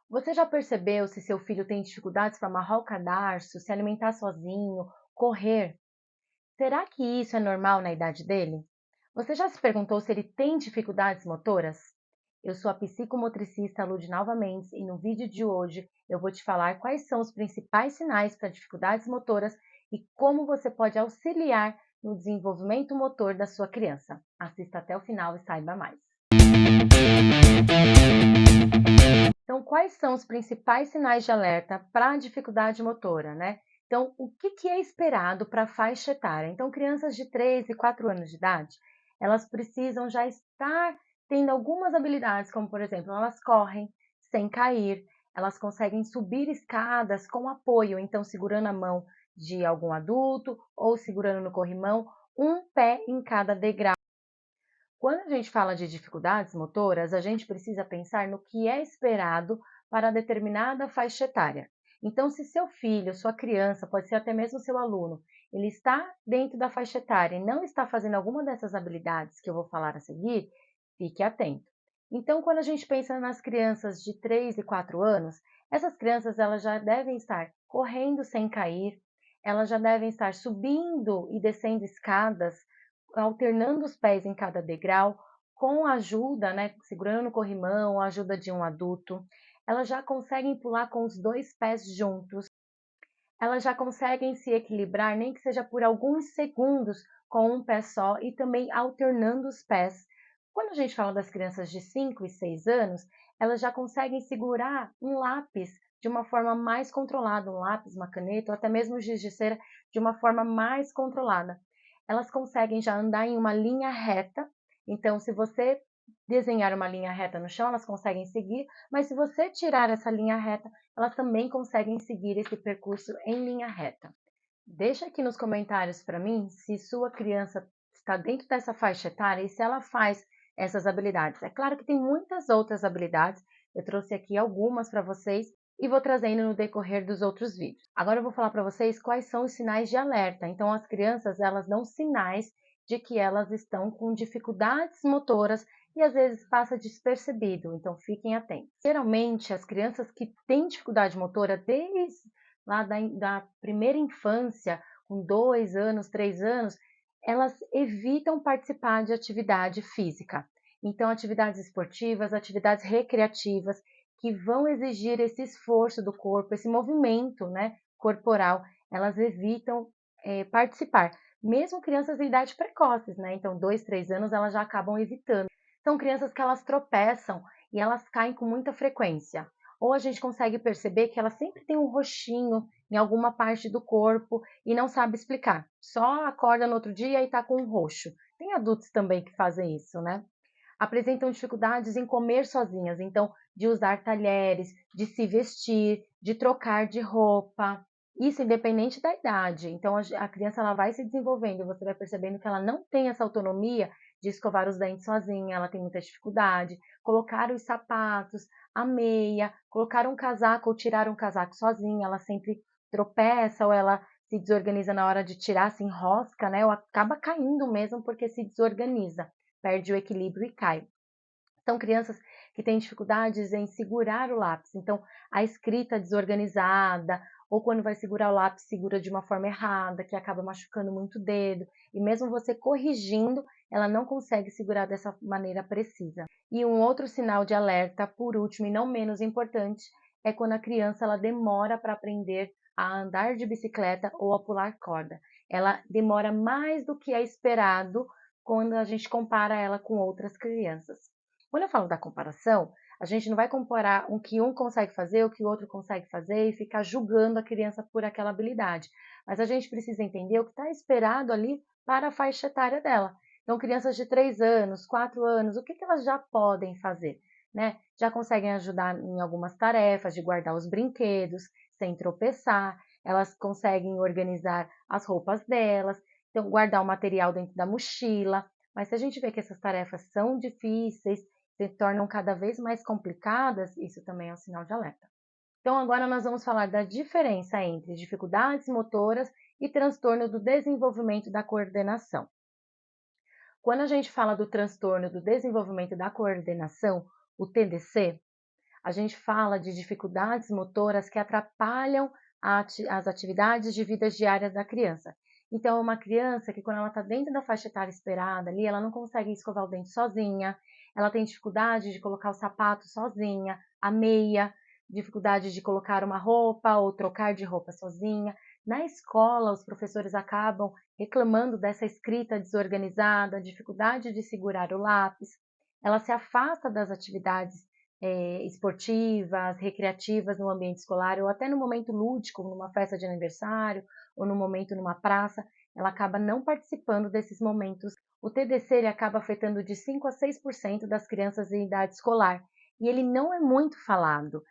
Você já percebeu se seu filho tem dificuldades para amarrar o cadarço, se alimentar sozinho, correr? Será que isso é normal na idade dele? Você já se perguntou se ele tem dificuldades motoras? Eu sou a psicomotricista Ludinalva Mendes e no vídeo de hoje eu vou te falar quais são os principais sinais para dificuldades motoras e como você pode auxiliar no desenvolvimento motor da sua criança. Assista até o final e saiba mais. Então, quais são os principais sinais de alerta para a dificuldade motora, né? Então, o que é esperado para a faixa etária? Então, crianças de 3 e 4 anos de idade, elas precisam já estar tendo algumas habilidades, como, por exemplo, elas correm sem cair, elas conseguem subir escadas com apoio, então, segurando a mão de algum adulto ou segurando no corrimão, um pé em cada degrau. Quando a gente fala de dificuldades motoras, a gente precisa pensar no que é esperado para determinada faixa etária. Então, se seu filho, sua criança, pode ser até mesmo seu aluno, ele está dentro da faixa etária e não está fazendo alguma dessas habilidades que eu vou falar a seguir, fique atento. Então, quando a gente pensa nas crianças de 3 e 4 anos, essas crianças elas já devem estar correndo sem cair, elas já devem estar subindo e descendo escadas alternando os pés em cada degrau, com a ajuda, né, segurando no corrimão, a ajuda de um adulto, elas já conseguem pular com os dois pés juntos, elas já conseguem se equilibrar, nem que seja por alguns segundos, com um pé só e também alternando os pés. Quando a gente fala das crianças de 5 e 6 anos, elas já conseguem segurar um lápis de uma forma mais controlada, um lápis, uma caneta ou até mesmo o giz de cera de uma forma mais controlada. Elas conseguem já andar em uma linha reta, então se você desenhar uma linha reta no chão, elas conseguem seguir, mas se você tirar essa linha reta, elas também conseguem seguir esse percurso em linha reta. Deixa aqui nos comentários para mim se sua criança está dentro dessa faixa etária e se ela faz essas habilidades. É claro que tem muitas outras habilidades, eu trouxe aqui algumas para vocês e vou trazendo no decorrer dos outros vídeos. Agora eu vou falar para vocês quais são os sinais de alerta. Então as crianças, elas dão sinais de que elas estão com dificuldades motoras e às vezes passa despercebido, então fiquem atentos. Geralmente as crianças que têm dificuldade motora desde lá da primeira infância, com 2 anos, 3 anos, elas evitam participar de atividade física. Então, atividades esportivas, atividades recreativas, que vão exigir esse esforço do corpo, esse movimento, né, corporal, elas evitam participar. Mesmo crianças de idade precoces, né? Então, 2, 3 anos, elas já acabam evitando. São crianças que elas tropeçam e elas caem com muita frequência. Ou a gente consegue perceber que ela sempre tem um roxinho em alguma parte do corpo e não sabe explicar. Só acorda no outro dia e está com um roxo. Tem adultos também que fazem isso, né? Apresentam dificuldades em comer sozinhas, então de usar talheres, de se vestir, de trocar de roupa. Isso independente da idade. Então a criança ela vai se desenvolvendo, você vai percebendo que ela não tem essa autonomia de escovar os dentes sozinha, ela tem muita dificuldade, colocar os sapatos, a meia, colocar um casaco ou tirar um casaco sozinha, ela sempre tropeça ou ela se desorganiza na hora de tirar, se enrosca, né? Ou acaba caindo mesmo porque se desorganiza, perde o equilíbrio e cai. São crianças que têm dificuldades em segurar o lápis, então a escrita desorganizada, ou quando vai segurar o lápis, segura de uma forma errada, que acaba machucando muito o dedo, e mesmo você corrigindo, ela não consegue segurar dessa maneira precisa. E um outro sinal de alerta, por último e não menos importante, é quando a criança ela demora para aprender a andar de bicicleta ou a pular corda. Ela demora mais do que é esperado quando a gente compara ela com outras crianças. Quando eu falo da comparação, a gente não vai comparar o que um consegue fazer, o que o outro consegue fazer e ficar julgando a criança por aquela habilidade. Mas a gente precisa entender o que está esperado ali para a faixa etária dela. Então, crianças de 3 anos, 4 anos, o que elas já podem fazer? Né? Já conseguem ajudar em algumas tarefas, de guardar os brinquedos sem tropeçar, elas conseguem organizar as roupas delas, então guardar o material dentro da mochila. Mas se a gente vê que essas tarefas são difíceis, se tornam cada vez mais complicadas, isso também é um sinal de alerta. Então, agora nós vamos falar da diferença entre dificuldades motoras e transtorno do desenvolvimento da coordenação. Quando a gente fala do transtorno do desenvolvimento da coordenação, o TDC, a gente fala de dificuldades motoras que atrapalham as atividades de vida diárias da criança. Então, é uma criança que, quando ela está dentro da faixa etária esperada ali, ela não consegue escovar o dente sozinha, ela tem dificuldade de colocar o sapato sozinha, a meia, dificuldade de colocar uma roupa ou trocar de roupa sozinha. Na escola, os professores acabam reclamando dessa escrita desorganizada, dificuldade de segurar o lápis. Ela se afasta das atividades esportivas, recreativas no ambiente escolar, ou até no momento lúdico, numa festa de aniversário, ou no momento numa praça, ela acaba não participando desses momentos. O TDC ele acaba afetando de 5 a 6% das crianças em idade escolar, e ele não é muito falado.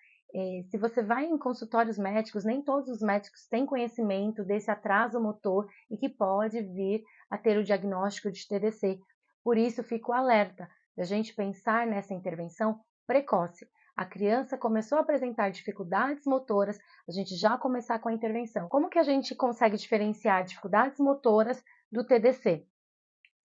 Se você vai em consultórios médicos, nem todos os médicos têm conhecimento desse atraso motor e que pode vir a ter o diagnóstico de TDC. Por isso, fico alerta da gente pensar nessa intervenção precoce. A criança começou a apresentar dificuldades motoras, a gente já começar com a intervenção. Como que a gente consegue diferenciar dificuldades motoras do TDC?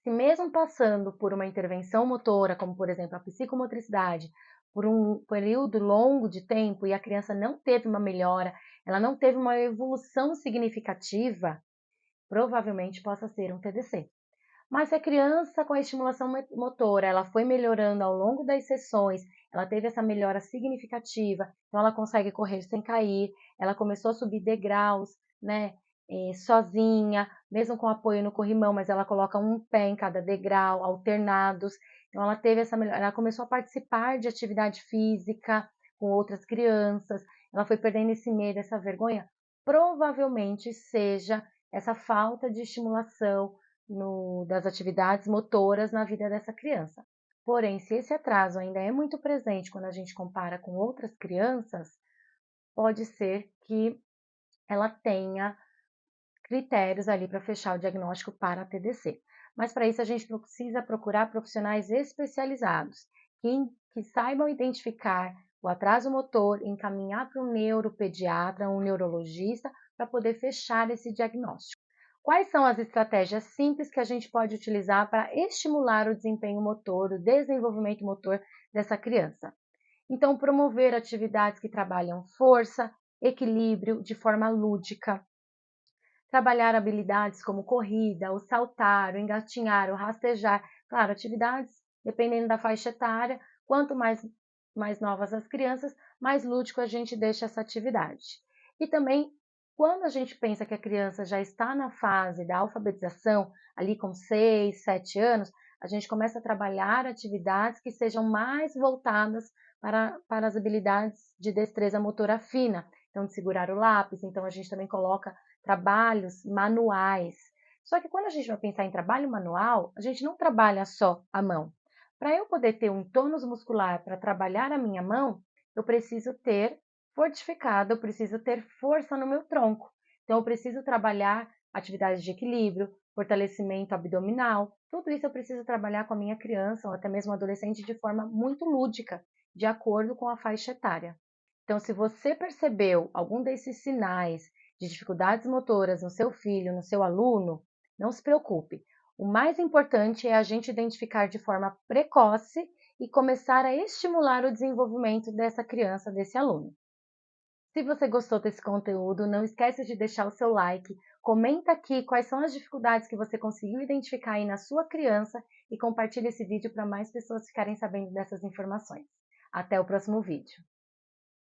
Se mesmo passando por uma intervenção motora, como por exemplo a psicomotricidade, por um período longo de tempo e a criança não teve uma melhora, ela não teve uma evolução significativa, provavelmente possa ser um TDC. Mas se a criança com a estimulação motora, ela foi melhorando ao longo das sessões, ela teve essa melhora significativa, então ela consegue correr sem cair, ela começou a subir degraus, né, sozinha, mesmo com apoio no corrimão, mas ela coloca um pé em cada degrau, alternados. Então ela teve essa melhora, ela começou a participar de atividade física com outras crianças, ela foi perdendo esse medo, essa vergonha, provavelmente seja essa falta de estimulação das atividades motoras na vida dessa criança. Porém, se esse atraso ainda é muito presente quando a gente compara com outras crianças, pode ser que ela tenha critérios ali para fechar o diagnóstico para a TDC. Mas para isso a gente precisa procurar profissionais especializados que saibam identificar o atraso motor, encaminhar para um neuropediatra, um neurologista, para poder fechar esse diagnóstico. Quais são as estratégias simples que a gente pode utilizar para estimular o desempenho motor, o desenvolvimento motor dessa criança? Então, promover atividades que trabalham força, equilíbrio de forma lúdica, trabalhar habilidades como corrida, o saltar, o engatinhar, o rastejar. Claro, atividades, dependendo da faixa etária, quanto mais novas as crianças, mais lúdico a gente deixa essa atividade. E também, quando a gente pensa que a criança já está na fase da alfabetização, ali com 6, 7 anos, a gente começa a trabalhar atividades que sejam mais voltadas para as habilidades de destreza motora fina. Então, de segurar o lápis, então a gente também coloca trabalhos manuais. Só que quando a gente vai pensar em trabalho manual, a gente não trabalha só a mão. Para eu poder ter um tônus muscular para trabalhar a minha mão, eu preciso ter fortificado, eu preciso ter força no meu tronco. Então, eu preciso trabalhar atividades de equilíbrio, fortalecimento abdominal. Tudo isso eu preciso trabalhar com a minha criança ou até mesmo adolescente de forma muito lúdica, de acordo com a faixa etária. Então, se você percebeu algum desses sinais de dificuldades motoras no seu filho, no seu aluno, não se preocupe. O mais importante é a gente identificar de forma precoce e começar a estimular o desenvolvimento dessa criança, desse aluno. Se você gostou desse conteúdo, não esqueça de deixar o seu like, comenta aqui quais são as dificuldades que você conseguiu identificar aí na sua criança e compartilhe esse vídeo para mais pessoas ficarem sabendo dessas informações. Até o próximo vídeo.